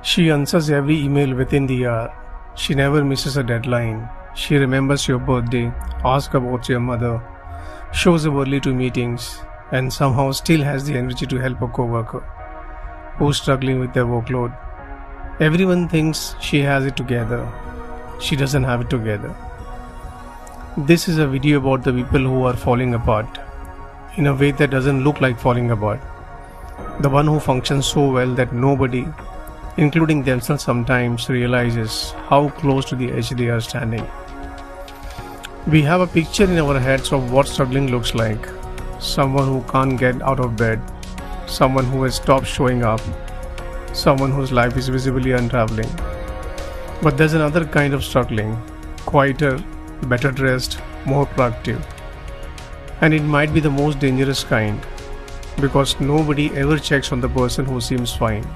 She answers every email within the hour. She never misses a deadline. She remembers your birthday, asks about your mother, shows up early to meetings, and somehow still has the energy to help a coworker who's struggling with their workload. Everyone thinks she has it together. She doesn't have it together. This is a video about the people who are falling apart in a way that doesn't look like falling apart. The one who functions so well that nobody, including themselves, sometimes realizes how close to the edge they are standing. We have a picture in our heads of what struggling looks like. Someone who can't get out of bed, someone who has stopped showing up, someone whose life is visibly unraveling. But there's another kind of struggling, quieter, better dressed, more productive. And it might be the most dangerous kind, because nobody ever checks on the person who seems fine.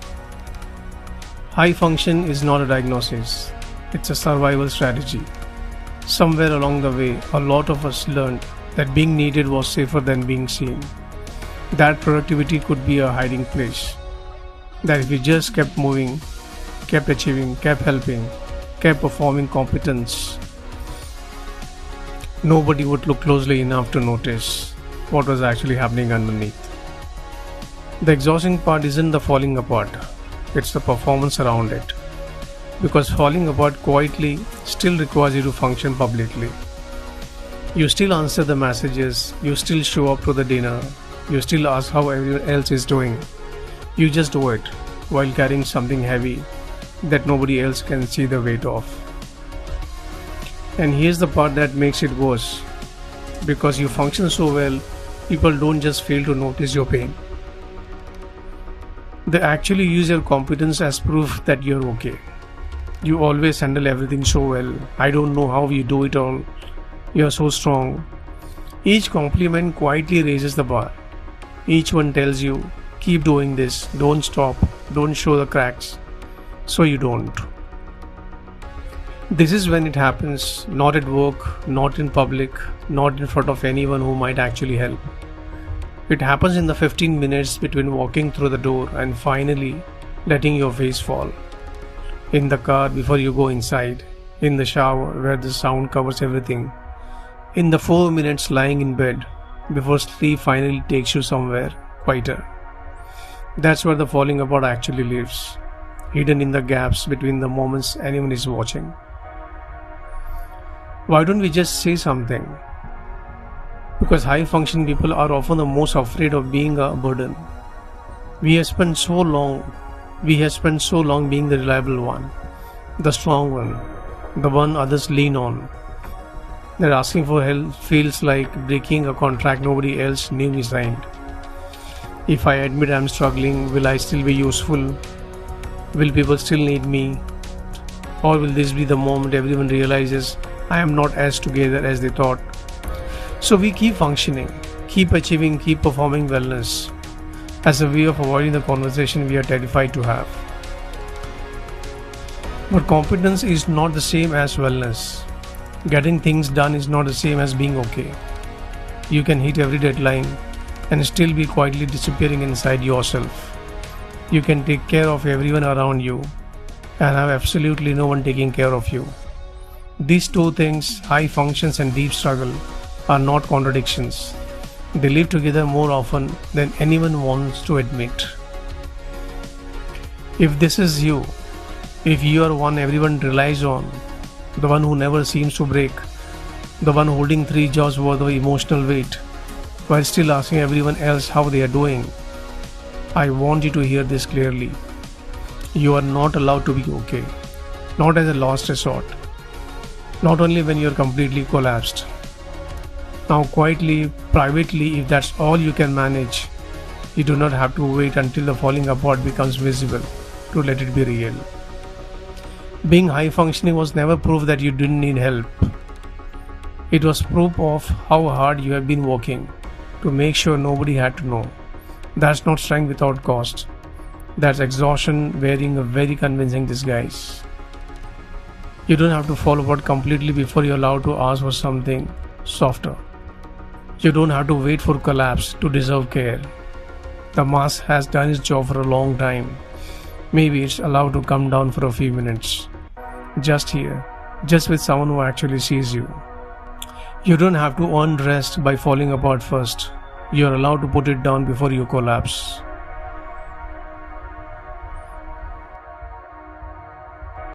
High function is not a diagnosis, it's a survival strategy. Somewhere along the way, a lot of us learned that being needed was safer than being seen. That productivity could be a hiding place. That if we just kept moving, kept achieving, kept helping, kept performing competence, nobody would look closely enough to notice what was actually happening underneath. The exhausting part isn't the falling apart, it's the performance around it. Because falling apart quietly still requires you to function publicly. You still answer the messages, you still show up to the dinner, you still ask how everyone else is doing. You just do it while carrying something heavy that nobody else can see the weight of. And here's the part that makes it worse. Because you function so well, people don't just fail to notice your pain. They actually use your competence as proof that you're okay. You always handle everything so well. I don't know how you do it all. You're so strong. Each compliment quietly raises the bar. Each one tells you, keep doing this, don't stop, don't show the cracks. So you don't. This is when it happens, not at work, not in public, not in front of anyone who might actually help. It happens in the 15 minutes between walking through the door and finally letting your face fall. In the car before you go inside, in the shower where the sound covers everything, in the 4 minutes lying in bed before sleep finally takes you somewhere quieter. That's where the falling apart actually lives, hidden in the gaps between the moments anyone is watching. Why don't we just say something? Because high functioning people are often the most afraid of being a burden. We have spent so long being the reliable one, the strong one, the one others lean on, that asking for help feels like breaking a contract nobody else knew we signed. If I admit I'm struggling, will I still be useful? Will people still need me? Or will this be the moment everyone realizes I am not as together as they thought? So we keep functioning, keep achieving, keep performing wellness as a way of avoiding the conversation we are terrified to have. But competence is not the same as wellness. Getting things done is not the same as being okay. You can hit every deadline and still be quietly disappearing inside yourself. You can take care of everyone around you and have absolutely no one taking care of you. These two things, high functions and deep struggle, are not contradictions. They live together more often than anyone wants to admit. If this is you, if you are one everyone relies on, the one who never seems to break, the one holding 3 jobs worth of emotional weight, while still asking everyone else how they are doing, I want you to hear this clearly. You are not allowed to be okay, not as a last resort, not only when you are completely collapsed. Now quietly, privately, if that's all you can manage, you do not have to wait until the falling apart becomes visible to let it be real. Being high functioning was never proof that you didn't need help. It was proof of how hard you have been working to make sure nobody had to know. That's not strength without cost. That's exhaustion wearing a very convincing disguise. You don't have to fall apart completely before you're allowed to ask for something softer. You don't have to wait for collapse to deserve care. The mask has done its job for a long time. Maybe it's allowed to come down for a few minutes. Just here, just with someone who actually sees you. You don't have to earn rest by falling apart first. You're allowed to put it down before you collapse.